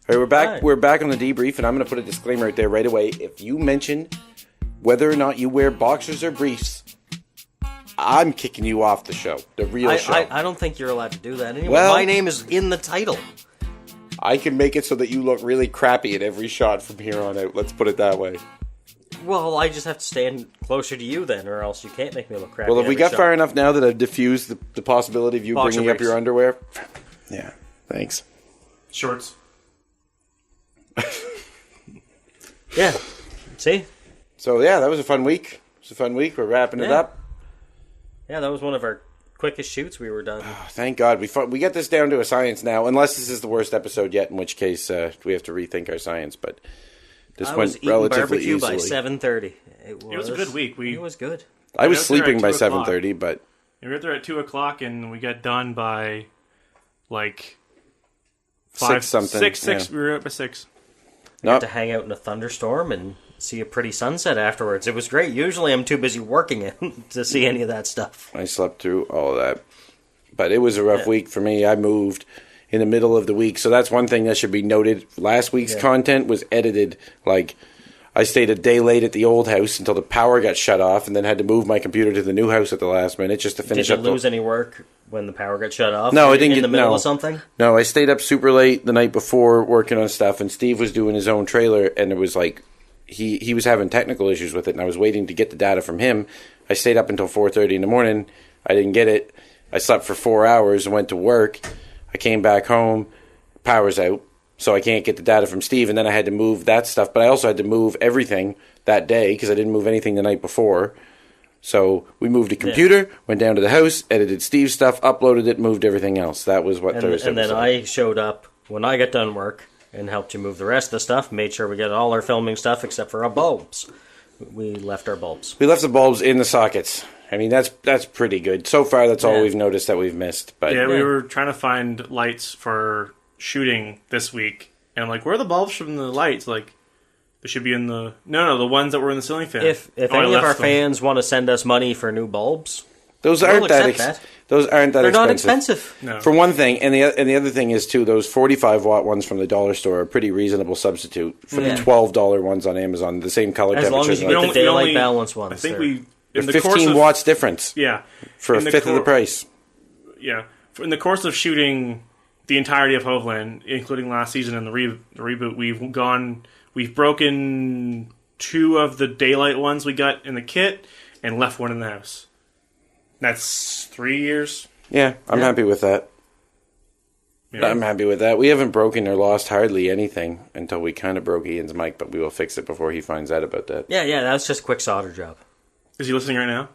All right, we're back. Hi. We're back on the debrief, and I'm going to put a disclaimer out there right away. If you mention whether or not you wear boxers or briefs, I'm kicking you off the show, the real show. I don't think you're allowed to do that anyway. Well- My name is in the title. I can make it so that you look really crappy at every shot from here on out. Let's put it that way. Well, I just have to stand closer to you then, or else you can't make me look crappy. Well, if we every got shot. far enough now that I've diffused the possibility of you Boxer bringing up briefs. your underwear. Yeah, thanks. Shorts. Yeah. See? So, yeah, that was a fun week. It was a fun week. We're wrapping it Yeah. up. Yeah, that was one of our quickest shoots we were done. Thank God. We get this down to a science now, unless this is the worst episode yet, in which case we have to rethink our science. But this I went was eating relatively barbecue easily. by 7:30. It was a good week. It was good. I was got there at sleeping by 2 o'clock. 7:30, but We were there at 2 o'clock, and we got done by, like, 5 6 something. 6. yeah. We were up by 6. Nope. To hang out in a thunderstorm and see a pretty sunset afterwards. It was great. Usually I'm too busy working it to see any of that stuff. I slept through all of that. But it was a rough week for me. I moved in the middle of the week, so that's one thing that should be noted. Last week's content was edited. Like, I stayed a day late at the old house until the power got shut off, and then had to move my computer to the new house at the last minute just to finish Did you up. lose any work when the power got shut off? No, I Were you didn't in get the middle no. of something. No, I stayed up super late the night before working on stuff, and Steve was doing his own trailer, and it was like he was having technical issues with it, and I was waiting to get the data from him. I stayed up until 4:30 in the morning. I didn't get it. I slept for 4 hours and went to work. I came back home. Power's out, so I can't get the data from Steve, and then I had to move that stuff. But I also had to move everything that day because I didn't move anything the night before. So we moved a computer, went down to the house, edited Steve's stuff, uploaded it, moved everything else. That was what Thursday And then was like. I showed up when I got done work and helped you move the rest of the stuff, made sure we got all our filming stuff except for our bulbs. We left our bulbs. We left the bulbs in the sockets. I mean, that's pretty good. So far, that's all Yeah. we've noticed that we've missed. But Yeah, we were trying to find lights for shooting this week. And I'm like, where are the bulbs from the lights? Like, they should be in the... No, the ones that were in the ceiling fan. If Oh, I any of left our them. fans want to send us money for new bulbs, those we'll aren't that, accept that. those aren't that they're expensive. not expensive. No. For one thing, and the other thing is too, those 45-watt ones from the dollar store are a pretty reasonable substitute for the Yeah. $12 ones on Amazon. The same color As long temperature. as you We get the only- we daylight only- balance ones. I think they're- we... In the 15 course of, watts difference Yeah. for a in the fifth of the cour- price. Yeah. In the course of shooting the entirety of HoveLand, including last season and the reboot, we've broken 2 of the daylight ones we got in the kit and left 1 in the house. That's 3 years. Yeah, I'm happy with that. Yeah. I'm happy with that. We haven't broken or lost hardly anything until we kind of broke Ian's mic, but we will fix it before he finds out about that. Yeah, that's just a quick solder job. Is he listening right now?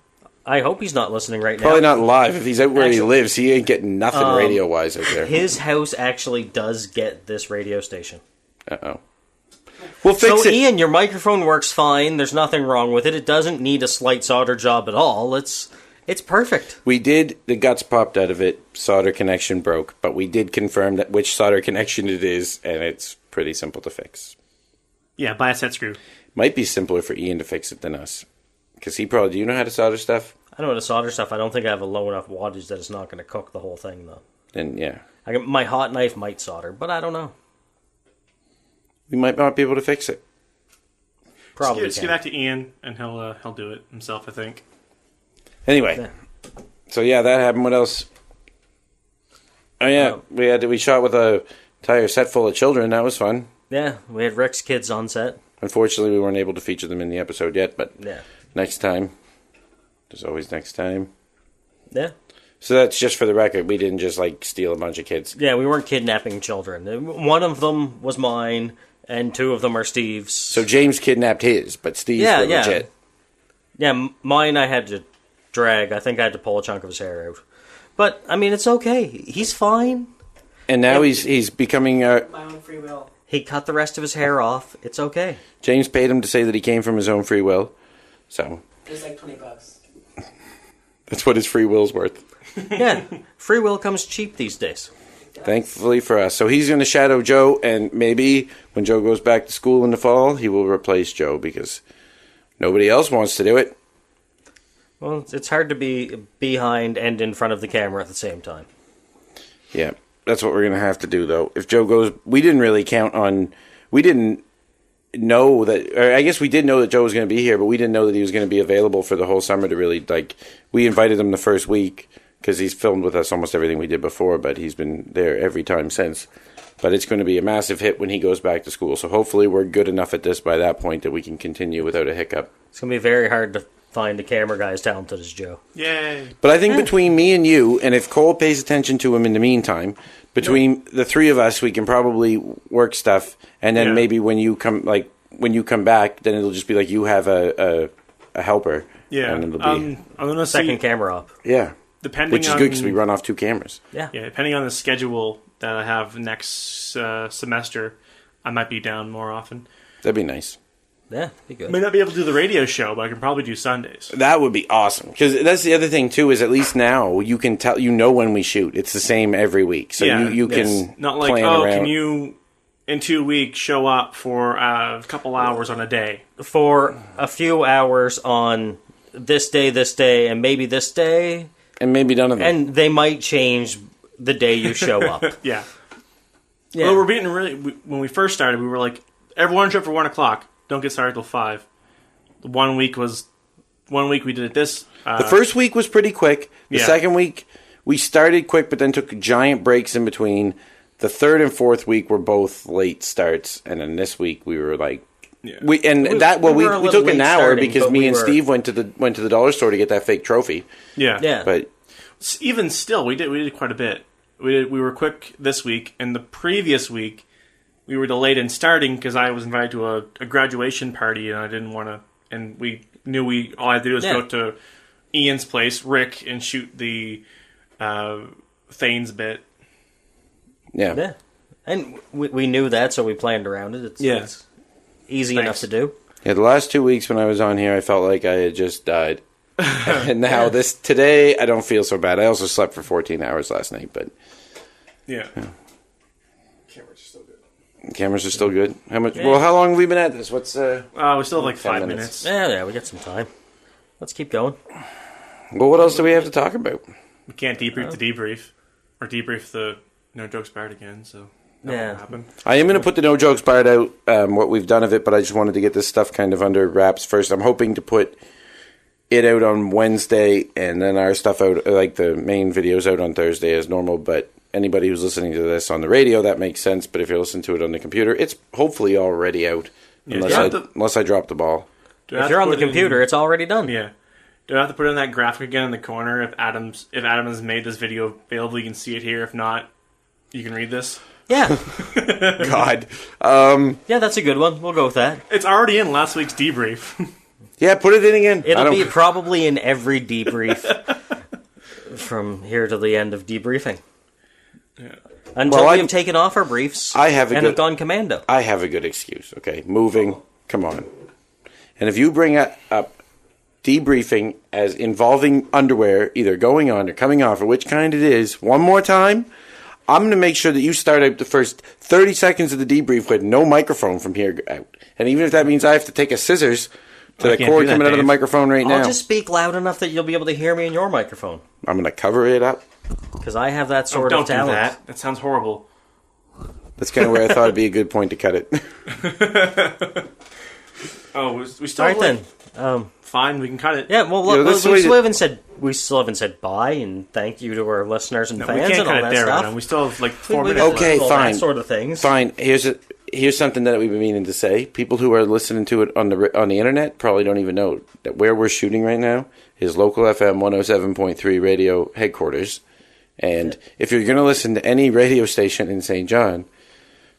I hope he's not listening right Probably now. not live. If he's out where he Actually- lives, he ain't getting nothing radio-wise out there. His house actually does get this radio station. Uh-oh. We'll fix So, it. Ian, your microphone works fine. There's nothing wrong with it. It doesn't need a slight solder job at all. It's perfect. We did, the guts popped out of it, solder connection broke, but we did confirm that which solder connection it is, and it's pretty simple to fix. Yeah, buy a set screw. Might be simpler for Ian to fix it than us. Because he probably, do you know how to solder stuff? I know how to solder stuff. I don't think I have a low enough wattage that it's not going to cook the whole thing, though. Then, yeah. My hot knife might solder, but I don't know. We might not be able to fix it. Probably Just can. get back to Ian, and he'll do it himself, I think. Anyway. Yeah. So, yeah, that happened. What else? Oh, yeah. We shot with a entire set full of children. That was fun. Yeah, we had Rick's kids on set. Unfortunately, we weren't able to feature them in the episode yet, but Yeah. next time. There's always next time. Yeah. So that's just for the record. We didn't just, steal a bunch of kids. Yeah, we weren't kidnapping children. One of them was mine, and 2 of them are Steve's. So James kidnapped his, but Steve's Yeah, were yeah. legit. Yeah, mine I had to drag. I think I had to pull a chunk of his hair out. But, I mean, it's okay. He's fine. And now he's becoming... My own free will. He cut the rest of his hair off. It's okay. James paid him to say that he came from his own free will. So It was like $20. that's what his free will's worth. Yeah, free will comes cheap these days. Thankfully for us. So he's going to shadow Joe, and maybe when Joe goes back to school in the fall, he will replace Joe because nobody else wants to do it. Well, it's hard to be behind and in front of the camera at the same time. Yeah. That's what we're going to have to do, though. If Joe goes, we didn't really count on. We didn't know that. Or I guess we did know that Joe was going to be here, but we didn't know that he was going to be available for the whole summer to really like. We invited him the first week because he's filmed with us almost everything we did before, but he's been there every time since. But it's going to be a massive hit when he goes back to school. So hopefully we're good enough at this by that point that we can continue without a hiccup. It's going to be very hard to find a camera guy as talented as Joe. Yay. But I think between me and you, and if Cole pays attention to him in the meantime, between the three of us, we can probably work stuff. And then maybe when you come back, then it'll just be like you have a helper. Yeah. And it'll be I'm gonna Second camera up. yeah, depending which is on, good because we run off two cameras. Yeah. Yeah, depending on the schedule that I have next semester, I might be down more often. That'd be nice. Yeah, be good. I may not be able to do the radio show, but I can probably do Sundays. That would be awesome because that's the other thing too. Is at least now you can tell when we shoot. It's the same every week, so you can not like plan around. can you in 2 weeks show up for a couple hours on a day For a few hours on this day, and maybe this day, and maybe none of them. and they might change the day you show up. Yeah. Yeah. Well, we're being when we first started, we were like, everyone show up for 1 o'clock. Don't get started till 5. 1 week we did it this. The first week was pretty quick. The Yeah. second week we started quick, but then took giant breaks in between. The third and fourth week were both late starts, and then this week we were like, we were a took little an late hour starting, because but me we and were- Steve went to the dollar store to get that fake trophy. Yeah. Yeah. But Even still, we did quite a bit. We were quick this week, and the previous week we were delayed in starting because I was invited to a graduation party, and I didn't want to. And we knew all I had to do was go to Ian's place, Rick, and shoot the Thanes bit. yeah. Yeah. And we knew that, so we planned around it. It's easy enough to do. Yeah, the last 2 weeks when I was on here, I felt like I had just died. And now today, I don't feel so bad. I also slept for 14 hours last night, but Yeah. cameras are still good. How much? Well, how long have we been at this? What's We still have like 10 5 minutes. minutes. Yeah, we got some time. Let's keep going. Well, what else do we have to talk about? We can't debrief the debrief or debrief the No Jokes Barred again, so that won't happen. I am going to put the No Jokes Barred out, what we've done of it, but I just wanted to get this stuff kind of under wraps first. I'm hoping to put it out on Wednesday and then our stuff out, like the main videos out on Thursday as normal, but anybody who's listening to this on the radio, that makes sense, but if you're listening to it on the computer, it's hopefully already out, unless I drop the ball. If you're on the computer, it's already done. Yeah. Do I have to put in that graphic again in the corner if Adam has made this video available? You can see it here. If not, you can read this. Yeah. God. Yeah, that's a good one. We'll go with that. It's already in last week's debrief. Yeah, put it in again. It'll be probably in every debrief from here to the end of debriefing. Yeah. Until Well, we have taken off our briefs have have gone commando. I have a good excuse, okay? Moving, come on. And if you bring up debriefing as involving underwear, either going on or coming off, or which kind it is, one more time, I'm going to make sure that you start out the first 30 seconds of the debrief with no microphone from here out. And even if that means I have to take a scissors to the cord coming out of the microphone right now, I'll just speak loud enough that you'll be able to hear me in your microphone. I'm going to cover it up. Because I have that sort Don't of talent. do that. That sounds horrible. That's kind of where I thought it'd be a good point to cut it. Oh, we still All right like, then. fine. We can cut it. Yeah, well, You know, look, this is the we way still haven't said bye and thank you to our listeners and We fans can't and all cut it that there, stuff. Adam. We still have like 4 We- we- minutes. Okay, all fine. That sort of things. Fine. Here's something that we've been meaning to say. People who are listening to it on the internet probably don't even know that where we're shooting right now is local FM 107.3 radio headquarters. And if you're going to listen to any radio station in St. John,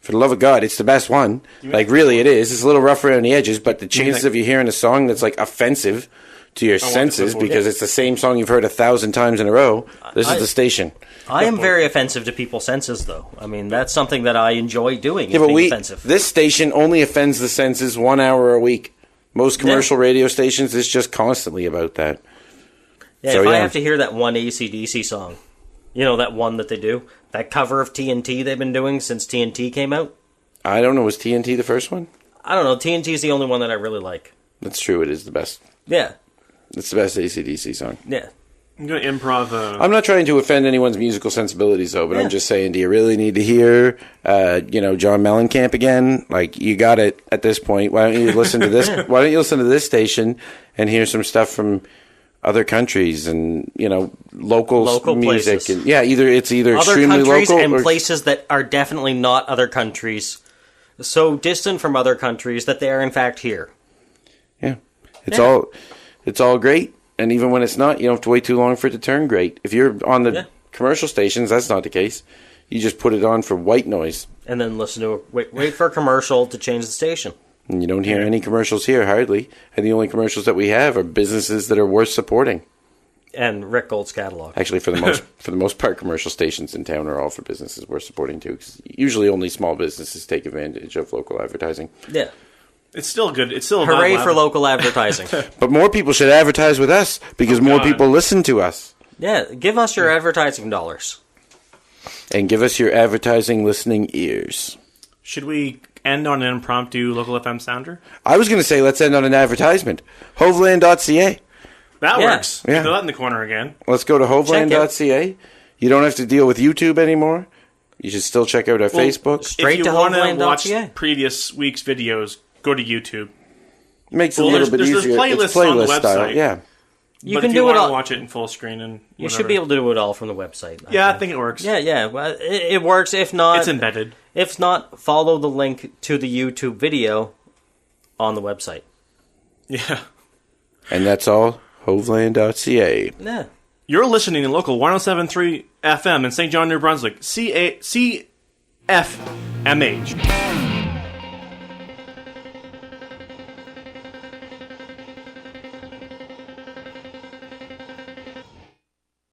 for the love of God, it's the best one. Like, really, it is. It's a little rough around the edges, but the chances of you hearing a song that's, like, offensive to your senses because it's the same song you've heard 1,000 times in a row, this is the station. I am very offensive to people's senses, though. I mean, that's something that I enjoy doing, is Yeah, but being offensive. this station only offends the senses 1 hour a week. Most commercial radio stations, it's just constantly about that. Yeah, So, if I yeah. have to hear that one AC/DC song, you know, that one that they do, that cover of TNT they've been doing since TNT came out. I don't know, was TNT the first one? I don't know, TNT is the only one that I really like. That's true, it is the best. Yeah, It's the best AC/DC song. yeah. I'm going to improv. I'm not trying to offend anyone's musical sensibilities, though, but I'm just saying, do you really need to hear, John Mellencamp again? Like, you got it at this point. Why don't you listen to this? Why don't you listen to this station and hear some stuff from other countries and local music? Places. And either other extremely countries local and or places that are definitely not other countries, so distant from other countries that they are in fact here. Yeah, it's all great. And even when it's not, you don't have to wait too long for it to turn great. If you're on the commercial stations, that's not the case. You just put it on for white noise. And then listen to wait for a commercial to change the station. And you don't hear any commercials here, hardly. And the only commercials that we have are businesses that are worth supporting. And Rick Gold's catalog. Actually, for the most part, commercial stations in town are all for businesses worth supporting, too. Because usually only small businesses take advantage of local advertising. Yeah. It's still good. It's still Hooray for local advertising. But more people should advertise with us because more people listen to us. Yeah, give us your advertising dollars. And give us your advertising listening ears. Should we end on an impromptu local FM sounder? I was going to say let's end on an advertisement. HoveLand.ca. That works. Yeah. Throw that in the corner again. Let's go to HoveLand.ca. You don't have to deal with YouTube anymore. You should still check out our Facebook. Straight if to you want to watch HoveLand.ca. previous week's videos, go to YouTube. Makes it a little bit there's easier. playlists It's playlist on the website. style. Yeah. But if you want to watch it in full screen and You should be able to do it all from the website. I think it works. Yeah. Well, it works. If not, It's embedded. If not, follow the link to the YouTube video on the website. Yeah. And that's all. HoveLand.ca. Yeah. You're listening to local 107.3 FM in St. John, New Brunswick. CFMH.